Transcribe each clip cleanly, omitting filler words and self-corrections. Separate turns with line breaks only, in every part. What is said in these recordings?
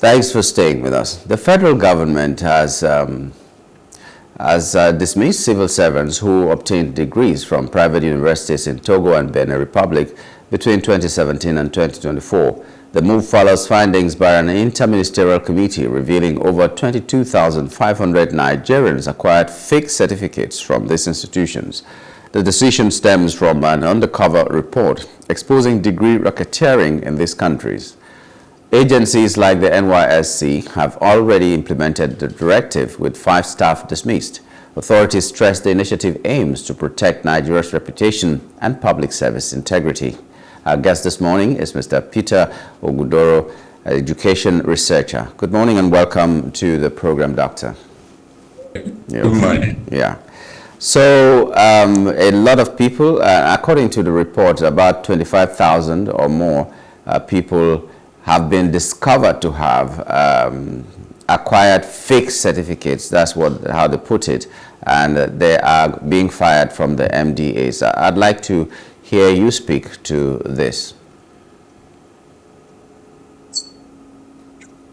Thanks for staying with us. The federal government has dismissed civil servants who obtained degrees from private universities in Togo and Benin Republic between 2017 and 2024. The move follows findings by an interministerial committee revealing over 22,500 Nigerians acquired fake certificates from these institutions. The decision stems from an undercover report exposing degree racketeering in these countries. Agencies like the NYSC have already implemented the directive with 5 staff dismissed. Authorities stress the initiative aims to protect Nigeria's reputation and public service integrity. Our guest this morning is Mr. Peter Ogudoro, education researcher. Good morning and welcome to the program, Doctor.
Good morning.
Yeah. So a lot of people, according to the report, about 25,000 or more people have been discovered to have acquired fake certificates. That's how they put it, and they are being fired from the MDAs. I'd like to hear you speak to this.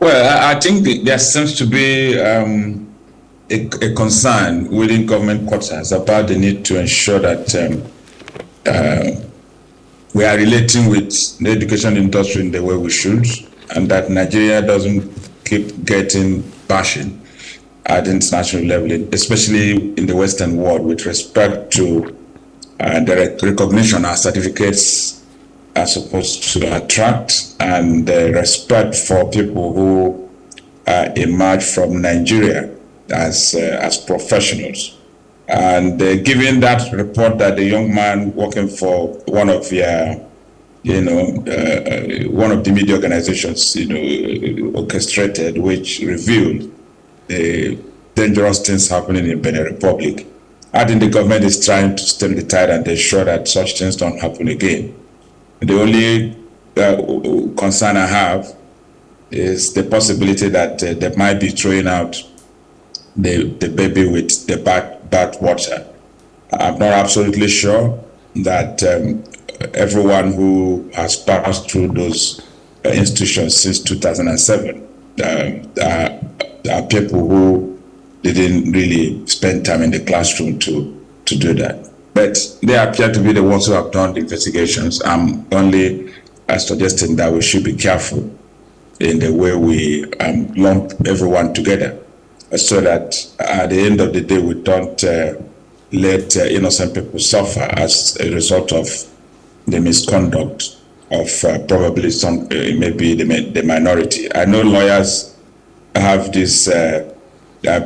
Well, I think there seems to be a concern within government quarters about the need to ensure that we are relating with the education industry in the way we should, and that Nigeria doesn't keep getting bashing at the international level, especially in the Western world, with respect to the recognition our certificates are supposed to attract, and the respect for people who emerge from Nigeria as professionals. And given that report that the young man working for one of the, one of the media organizations, orchestrated, which revealed the dangerous things happening in Benin Republic, I think the government is trying to stem the tide and ensure that such things don't happen again. The only concern I have is the possibility that they might be throwing out the baby with the bad water. I'm not absolutely sure that everyone who has passed through those institutions since 2007 are people who didn't really spend time in the classroom to do that. But they appear to be the ones who have done the investigations. I'm only suggesting that we should be careful in the way we lump everyone together, so that at the end of the day we don't let innocent people suffer as a result of the misconduct of probably some maybe the minority. I know lawyers have this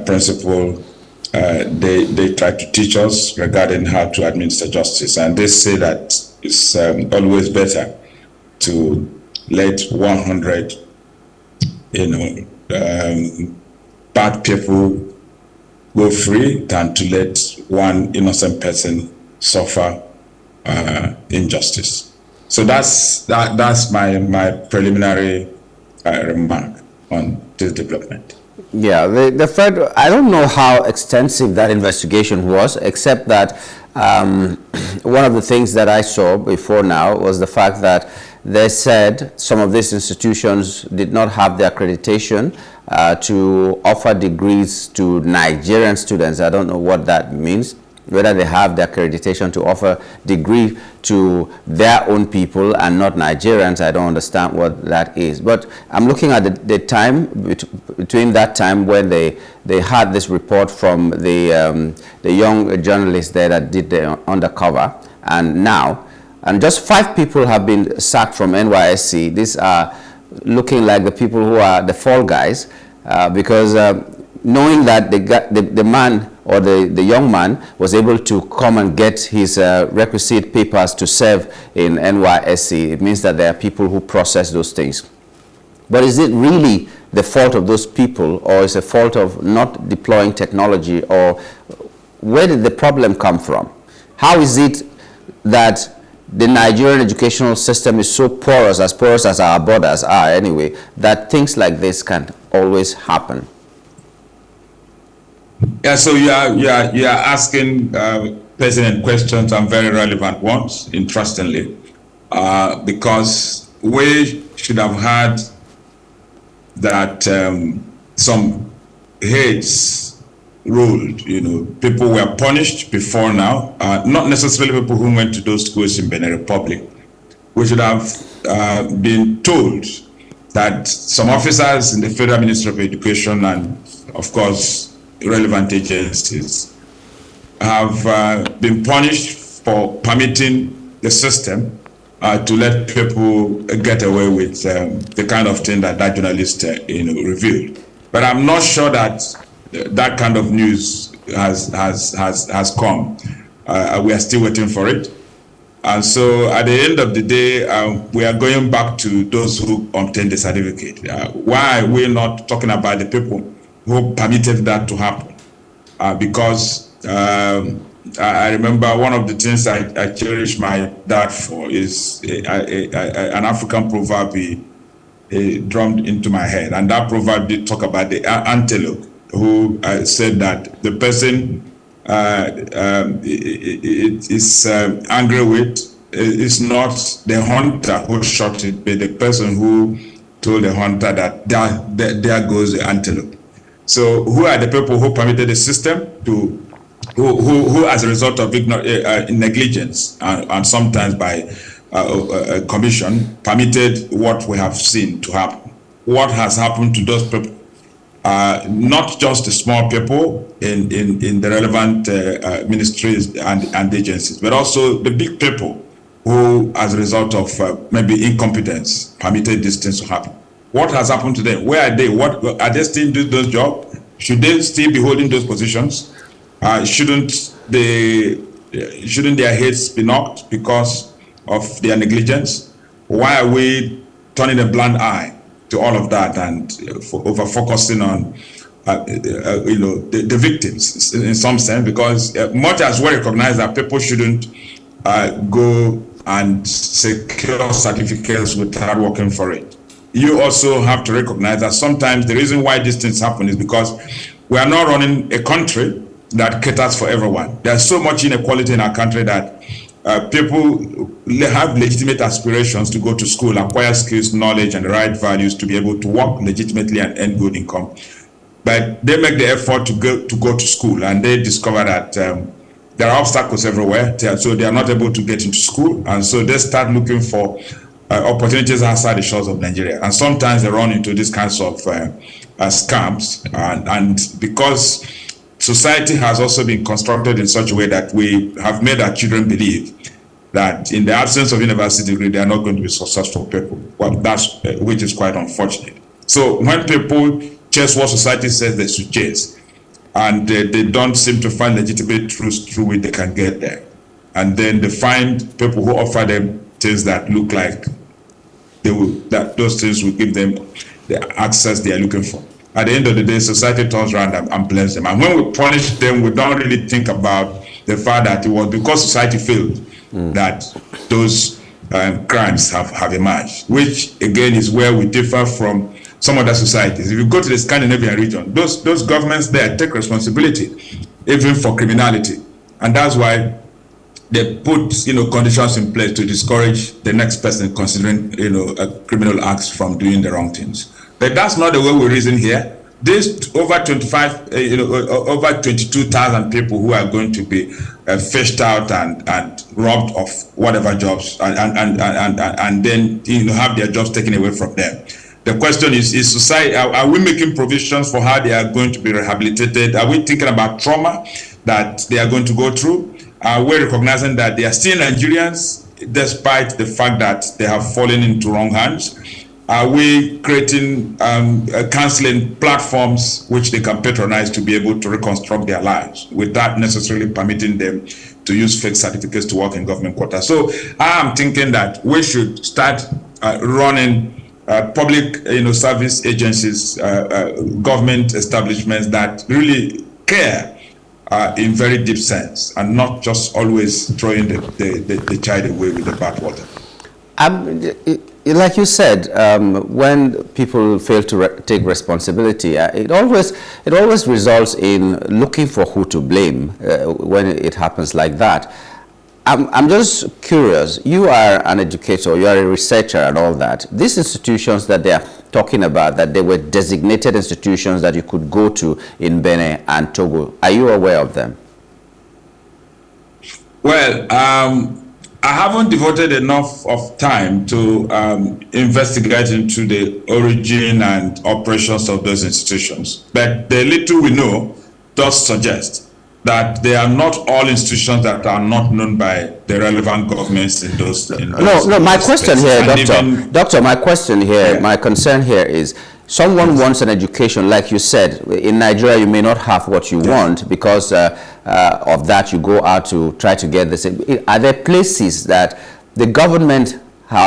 principle they try to teach us regarding how to administer justice, and they say that it's always better to let 100 bad people go free than to let one innocent person suffer injustice. So that's my preliminary remark on this development.
Yeah, the federal, I don't know how extensive that investigation was, except that one of the things that I saw before now was the fact that they said some of these institutions did not have the accreditation to offer degrees to Nigerian students. I don't know what that means, whether they have the accreditation to offer degree to their own people and not Nigerians. I don't understand what that is. But I'm looking at the time between that time when they had this report from the young journalist there that did the undercover, and now, and just 5 people have been sacked from NYSC. These are looking like the people who are the fall guys, because knowing that the man or the young man was able to come and get his requisite papers to serve in NYSC, it means that there are people who process those things. But is it really the fault of those people, or is it a fault of not deploying technology, or where did the problem come from? How is it that the Nigerian educational system is so porous as our borders are anyway, that things like this can always happen?
Yeah, so you are asking pertinent questions and very relevant ones, interestingly, because we should have had that some heads ruled. People were punished before now, not necessarily people who went to those schools in Benin Republic. We should have been told that some officers in the Federal Ministry of Education and, of course, relevant agencies have been punished for permitting the system to let people get away with the kind of thing that journalist revealed. But I'm not sure that that kind of news has come. We are still waiting for it. And so at the end of the day, we are going back to those who obtained the certificate. Why are we not talking about the people who permitted that to happen? Because I remember one of the things I cherish my dad for is an African proverb he drummed into my head. And that proverb did talk about the antelope, who said that the person is angry with is not the hunter who shot it, but the person who told the hunter that there goes the antelope. So who are the people who permitted the system to, who as a result of negligence and sometimes by commission, permitted what we have seen to happen? What has happened to those people? Not just the small people in the relevant ministries and agencies, but also the big people who, as a result of maybe incompetence, permitted these things to happen. What has happened to them? Where are they? What are they still doing those jobs? Should they still be holding those positions? Shouldn't their heads be knocked because of their negligence? Why are we turning a blind eye to all of that and over focusing on the victims in some sense? Because much as we recognize that people shouldn't go and secure certificates without working for it, you also have to recognize that sometimes the reason why these things happen is because we are not running a country that caters for everyone. There's so much inequality in our country that people have legitimate aspirations to go to school, acquire skills, knowledge, and the right values to be able to work legitimately and earn good income. But they make the effort to go to school, and they discover that there are obstacles everywhere, so they are not able to get into school, and so they start looking for opportunities outside the shores of Nigeria. And sometimes they run into these kinds of scams, and because society has also been constructed in such a way that we have made our children believe that in the absence of university degree, they are not going to be successful people. Well, which is quite unfortunate. So when people chase what society says they should chase, and they don't seem to find legitimate truths through which they can get there, and then they find people who offer them things that look like those things will give them the access they are looking for. At the end of the day, society turns around and blames them. And when we punish them, we don't really think about the fact that it was because society failed that those crimes have emerged, which again is where we differ from some other societies. If you go to the Scandinavian region, those governments there take responsibility even for criminality. And that's why they put conditions in place to discourage the next person considering criminal acts from doing the wrong things. But that's not the way we reason here. There's over 22,000 people who are going to be fished out and robbed of whatever jobs and then have their jobs taken away from them. The question is society, are we making provisions for how they are going to be rehabilitated? Are we thinking about trauma that they are going to go through? Are we recognizing that they are still Nigerians despite the fact that they have fallen into wrong hands? Are we creating counseling platforms which they can patronize to be able to reconstruct their lives without necessarily permitting them to use fake certificates to work in government quarters? So I am thinking that we should start running public service agencies, government establishments that really care in very deep sense, and not just always throwing the child away with the bathwater.
Like you said, when people fail to take responsibility, it always results in looking for who to blame when it happens like that. I'm just curious. You are an educator, you are a researcher, and all that. These institutions that they are talking about, that there were designated institutions that you could go to in Benin and Togo. Are you aware of them?
Well, I haven't devoted enough of time to investigate into the origin and operations of those institutions. But the little we know does suggest that they are not all institutions that are not known by the relevant governments in those.
No, my question here, Doctor, my question here, my concern here is, someone wants an education, like you said, in Nigeria you may not have what you want because of that you go out to try to get this. Are there places that the government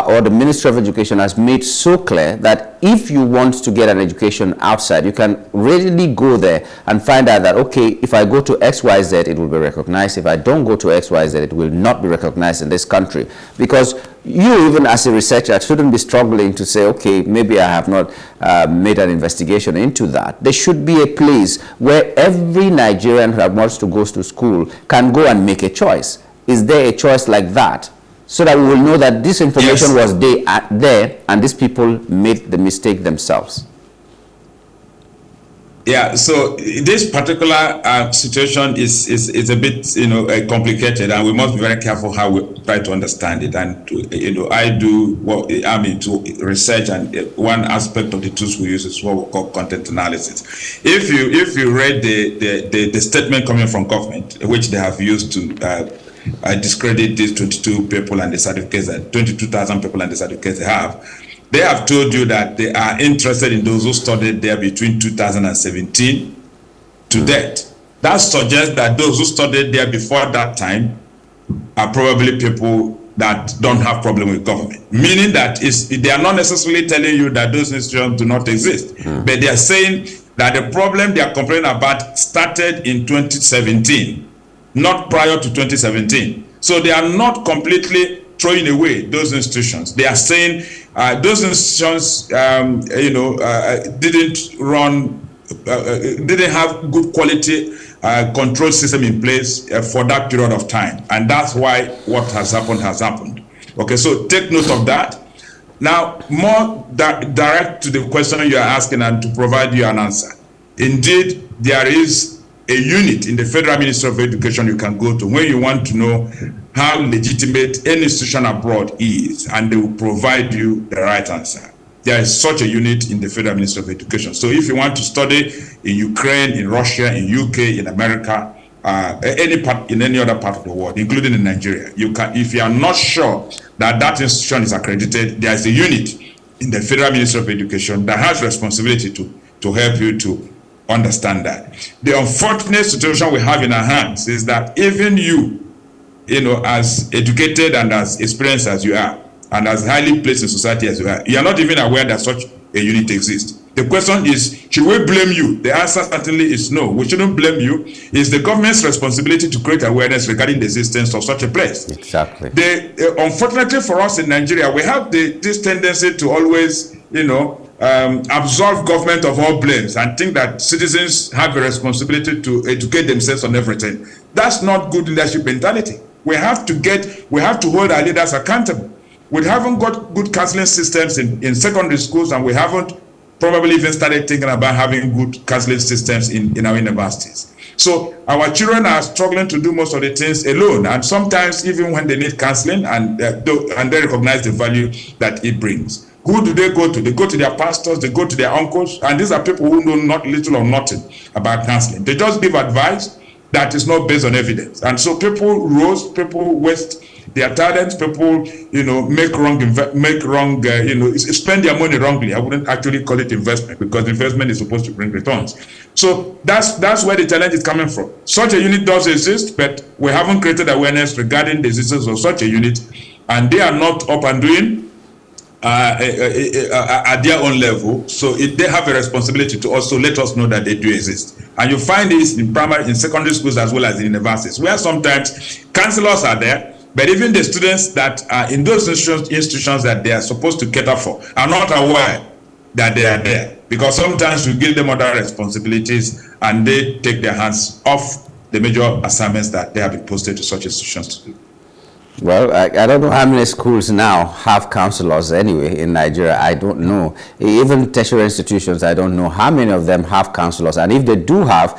or the Ministry of Education has made so clear that if you want to get an education outside, you can readily go there and find out that, okay, if I go to XYZ, it will be recognized. If I don't go to XYZ, it will not be recognized in this country. Because you, even as a researcher, shouldn't be struggling to say, okay, maybe I have not made an investigation into that. There should be a place where every Nigerian who wants to go to school can go and make a choice. Is there a choice like that? So that we will know that this information was there and these people made the mistake themselves.
Yeah, so this particular situation is a bit, complicated, and we must be very careful how we try to understand it. And, I do what I'm into research, and one aspect of the tools we use is what we call content analysis. If you read the statement coming from government, which they have used to discredit these 22 people and the certificates, 22,000 people and the certificates they have told you that they are interested in those who studied there between 2017 to date. That suggests that those who studied there before that time are probably people that don't have problem with government, meaning that they are not necessarily telling you that those institutions do not exist, but they are saying that the problem they are complaining about started in 2017, not prior to 2017. So they are not completely throwing away those institutions. They are saying those institutions, didn't have good quality control system in place for that period of time, and that's why what has happened. Okay, so take note of that. Now, more direct to the question you are asking and to provide you an answer. Indeed, there is a unit in the Federal Ministry of Education you can go to when you want to know how legitimate any institution abroad is, and they will provide you the right answer. There is such a unit in the Federal Ministry of Education. So if you want to study in Ukraine, in Russia, in UK, in America, in any other part of the world, including in Nigeria, you can. If you are not sure that that institution is accredited, there is a unit in the Federal Ministry of Education that has responsibility to help you to understand that. The unfortunate situation we have in our hands is that even you, as educated and as experienced as you are, and as highly placed in society as you are not even aware that such a unit exists. The question is, should we blame you? The answer certainly is no. We shouldn't blame you. It's the government's responsibility to create awareness regarding the existence of such a place.
Exactly.
Unfortunately for us in Nigeria, we have this tendency to always, absolve government of all blames and think that citizens have a responsibility to educate themselves on everything. That's not good leadership mentality. We have to hold our leaders accountable. We haven't got good counseling systems in secondary schools, and we haven't probably even started thinking about having good counseling systems in our universities. So our children are struggling to do most of the things alone, and sometimes even when they need counseling and they recognize the value that it brings. Who do they go to? They go to their pastors, they go to their uncles, and these are people who know not little or nothing about counseling. They just give advice that is not based on evidence. And so people waste their talents, people, spend their money wrongly. I wouldn't actually call it investment, because investment is supposed to bring returns. So that's where the challenge is coming from. Such a unit does exist, but we haven't created awareness regarding the existence of such a unit, and they are not up and doing at their own level. So they have a responsibility to also let us know that they do exist. And you find this in primary, in secondary schools, as well as in universities, where sometimes counselors are there, but even the students that are in those institutions that they are supposed to cater for are not aware that they are there, because sometimes we give them other responsibilities and they take their hands off the major assignments that they have been posted to such institutions to do.
Well, I don't know how many schools now have counselors anyway in Nigeria. I don't know. Even tertiary institutions, I don't know how many of them have counselors. And if they do have,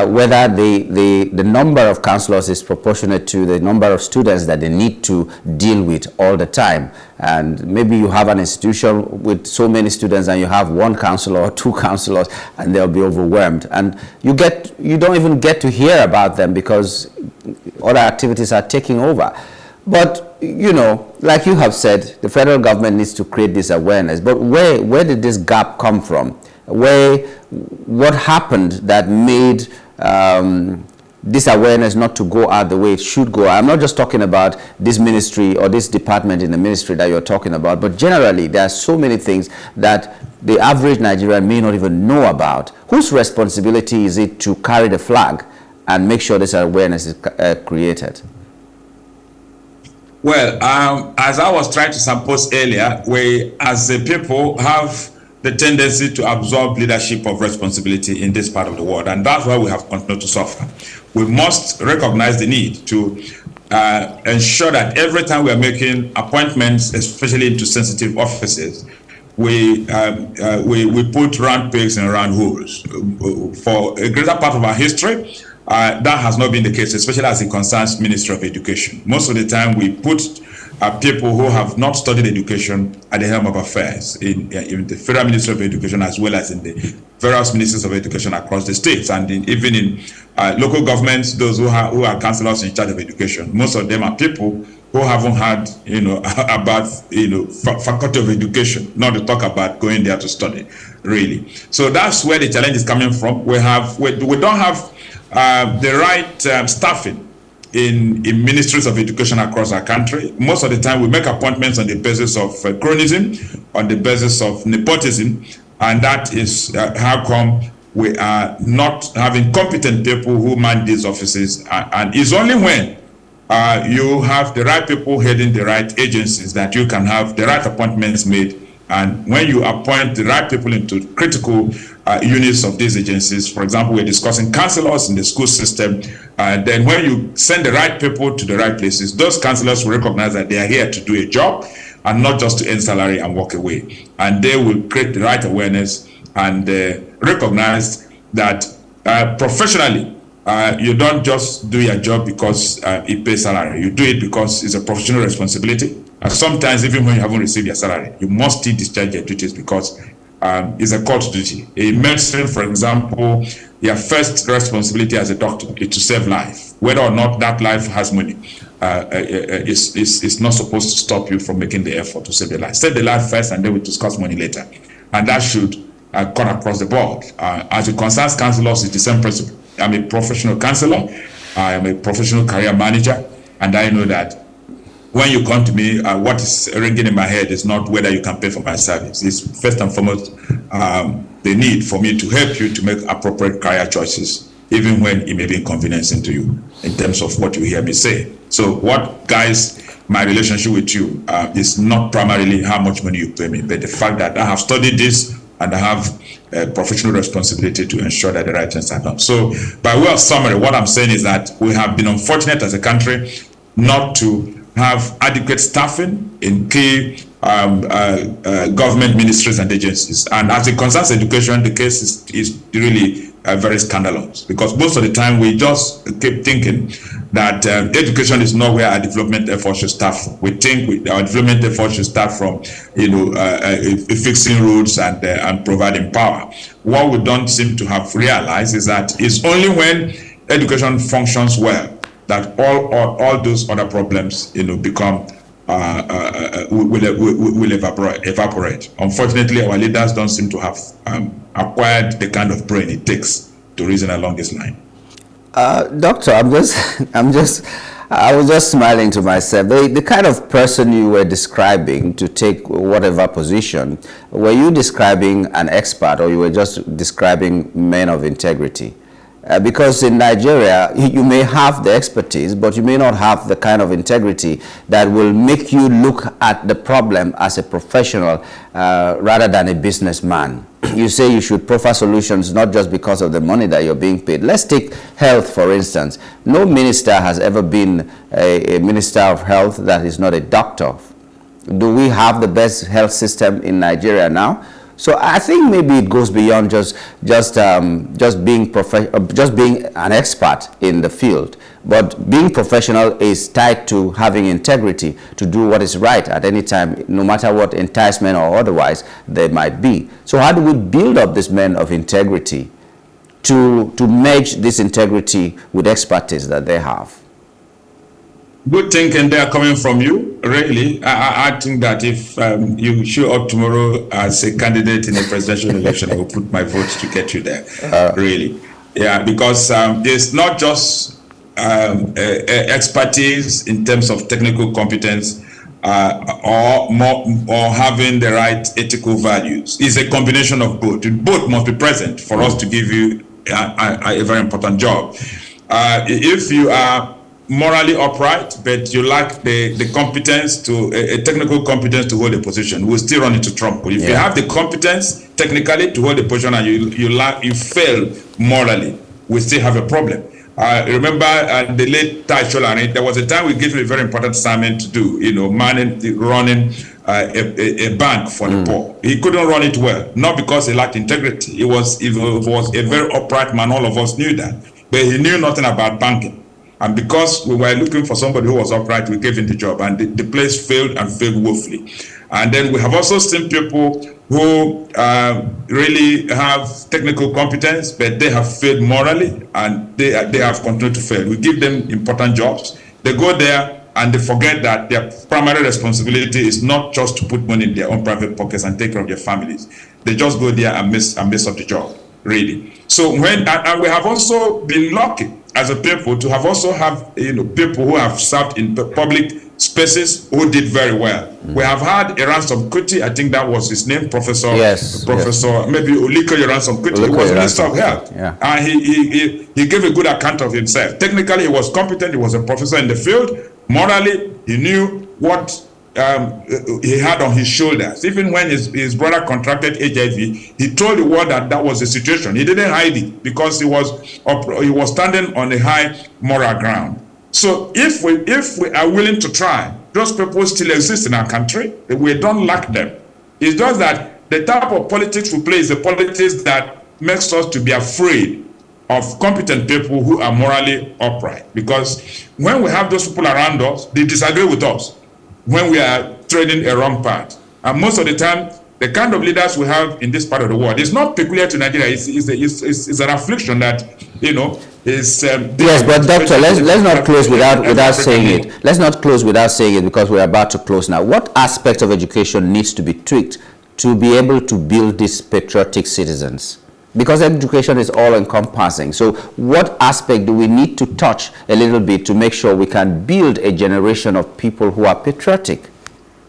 whether the number of counselors is proportionate to the number of students that they need to deal with all the time. And maybe you have an institution with so many students and you have one counselor or two counselors and they'll be overwhelmed. And you don't even get to hear about them because other activities are taking over. But, you know, like you have said, the federal government needs to create this awareness. But where did this gap come from? What happened that made this awareness not to go out the way it should go? I'm not just talking about this ministry or this department in the ministry that you're talking about, but generally there are so many things that the average Nigerian may not even know about. Whose responsibility is it to carry the flag and make sure this awareness is created?
Well, as I was trying to suppose earlier, we as a people have the tendency to absorb leadership of responsibility in this part of the world, and that's why we have continued to suffer. We must recognize the need to ensure that every time we are making appointments, especially into sensitive offices, we put round pegs in round holes. For a greater part of our history, that has not been the case, especially as it concerns Ministry of Education. Most of the time, we put people who have not studied education at the helm of affairs in the Federal Ministry of Education, as well as in the various ministries of education across the states, and even in local governments, those who are councillors in charge of education. Most of them are people who haven't had, about, faculty of education, not to talk about going there to study, really. So that's where the challenge is coming from. We don't have the right staffing in ministries of education across our country. Most of the time we make appointments on the basis of chronism, on the basis of nepotism, and that is how come we are not having competent people who man these offices. And it's only when you have the right people heading the right agencies that you can have the right appointments made. And when you appoint the right people into critical units of these agencies, for example, we're discussing counselors in the school system, then when you send the right people to the right places, those counselors will recognize that they are here to do a job and not just to earn salary and walk away. And they will create the right awareness and recognize that professionally, you don't just do your job because it pays salary. You do it because it's a professional responsibility. And sometimes, even when you haven't received your salary, you must still discharge your duties because it's a court duty. In medicine, for example, your first responsibility as a doctor is to save life. Whether or not that life has money, it's not supposed to stop you from making the effort to save the life. Save the life first, and then we discuss money later. And that should cut across the board. As it concerns counselors, it's the same principle. I'm a professional counselor. I am a professional career manager, and I know that when you come to me, what is ringing in my head is not whether you can pay for my service. It's first and foremost the need for me to help you to make appropriate career choices, even when it may be inconveniencing to you in terms of what you hear me say. So what guides my relationship with you is not primarily how much money you pay me, but the fact that I have studied this and I have a professional responsibility to ensure that the right things are done. So by way of summary, what I'm saying is that we have been unfortunate as a country not to have adequate staffing in key government ministries and agencies. And as it concerns education, the case is really very scandalous, because most of the time we just keep thinking that education is not where our development efforts should start from. We think our development efforts should start from, fixing roads and providing power. What we don't seem to have realized is that it's only when education functions well that all those other problems, become will evaporate. Unfortunately, our leaders don't seem to have acquired the kind of brain it takes to reason along this line.
Doctor, I was just smiling to myself. The kind of person you were describing to take whatever position, were you describing an expert, or you were just describing men of integrity? Because in Nigeria, you may have the expertise, but you may not have the kind of integrity that will make you look at the problem as a professional rather than a businessman. you say you should proffer solutions not just because of the money that you're being paid. Let's take health, for instance. No minister has ever been a minister of health that is not a doctor. Do we have the best health system in Nigeria now? So I think maybe it goes beyond just being an expert in the field, but being professional is tied to having integrity to do what is right at any time, no matter what enticement or otherwise there might be. So how do we build up these men of integrity to merge this integrity with expertise that they have?
Good thinking there coming from you, really. I think that if you show up tomorrow as a candidate in a presidential election, I will put my vote to get you there, really. Yeah, because it's not just expertise in terms of technical competence or having the right ethical values. It's a combination of both. Both must be present for us to give you a very important job. If you are morally upright, but you lack the competence to a technical competence to hold a position, we'll still run into trouble. If you have the competence technically to hold a position and you fail morally, we still have a problem. Remember the late Taisholani, there was a time we gave him a very important assignment to do, running a bank for the poor. He couldn't run it well, not because he lacked integrity. He was a very upright man, all of us knew that, but he knew nothing about banking. And because we were looking for somebody who was upright, we gave him the job, and the place failed and failed woefully. And then we have also seen people who really have technical competence, but they have failed morally, and they have continued to fail. We give them important jobs. They go there and they forget that their primary responsibility is not just to put money in their own private pockets and take care of their families. They just go there and mess up the job, really. So and we have also been lucky as a people to have people who have served in public spaces who did very well. We have had Ransom Kuti, I think that was his name, Professor maybe Oliko Ransom Kuti. He was Minister of Health, and he gave a good account of himself. Technically, he was competent. He was a professor in the field. Morally, he knew what he had on his shoulders. Even when his brother contracted HIV, he told the world that was the situation. He didn't hide it because he was standing on a high moral ground. So if we are willing to try, those people still exist in our country. We don't lack them. It's just that the type of politics we play is the politics that makes us to be afraid of competent people who are morally upright. Because when we have those people around us, they disagree with us when we are treading a wrong path. And most of the time, the kind of leaders we have in this part of the world is not peculiar to Nigeria. It's an affliction that, is...
yes, but Doctor, let's not close without saying it. Let's not close without saying it, because we're about to close now. What aspect of education needs to be tweaked to be able to build these patriotic citizens? Because education is all-encompassing. So what aspect do we need to touch a little bit to make sure we can build a generation of people who are patriotic?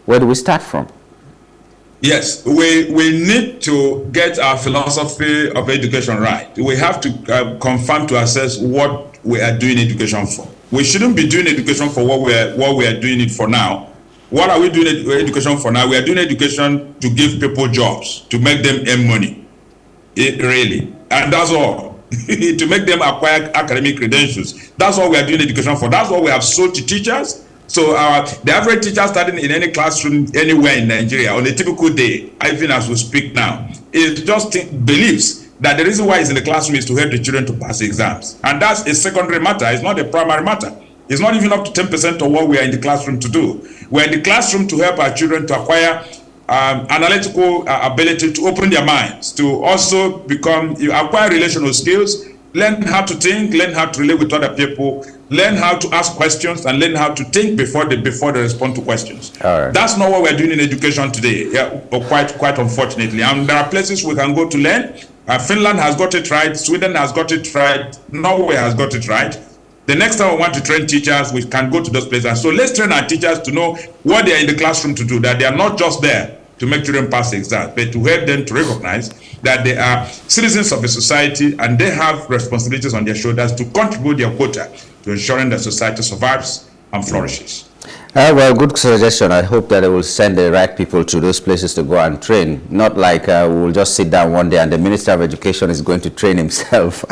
Where do we start from?
Yes, we need to get our philosophy of education right. We have to confirm to ourselves what we are doing education for. We shouldn't be doing education for what we are doing it for now. What are we doing education for now? We are doing education to give people jobs, to make them earn money. Really, and that's all. To make them acquire academic credentials. That's what we are doing education for. That's what we have sold to teachers. So the average teacher studying in any classroom anywhere in Nigeria on a typical day, even as we speak now, is just believes that the reason why he's in the classroom is to help the children to pass exams. And that's a secondary matter. It's not a primary matter. It's not even up to 10% of what we are in the classroom to do. We're in the classroom to help our children to acquire analytical ability, to open their minds, to also acquire relational skills, learn how to think, learn how to relate with other people, learn how to ask questions, and learn how to think before they respond to questions.
Right.
That's not what we're doing in education today, quite unfortunately. And there are places we can go to learn. Finland has got it right, Sweden has got it right, Norway has got it right. The next time we want to train teachers, we can go to those places. So let's train our teachers to know what they are in the classroom to do, that they are not just there to make children pass the exam, but to help them to recognize that they are citizens of the society and they have responsibilities on their shoulders to contribute their quota to ensuring that society survives and flourishes.
Well, good suggestion. I hope that they will send the right people to those places to go and train. Not like we'll just sit down one day and the Minister of Education is going to train himself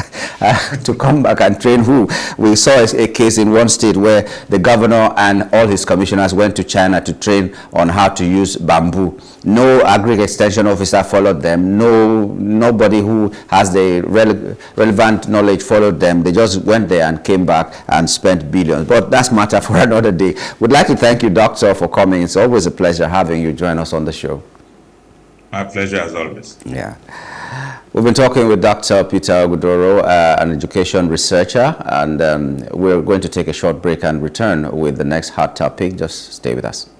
to come back and train who? We saw a case in one state where the governor and all his commissioners went to China to train on how to use bamboo. No agri extension officer followed them. Nobody who has the relevant knowledge followed them. They just went there and came back and spent billions. But that's matter for another day. We'd like to thank you, Doctor, for coming. It's always a pleasure having you join us on the show.
My pleasure as always.
Yeah. We've been talking with Dr. Peter Ogudoro, an education researcher, and we're going to take a short break and return with the next hot topic. Just stay with us.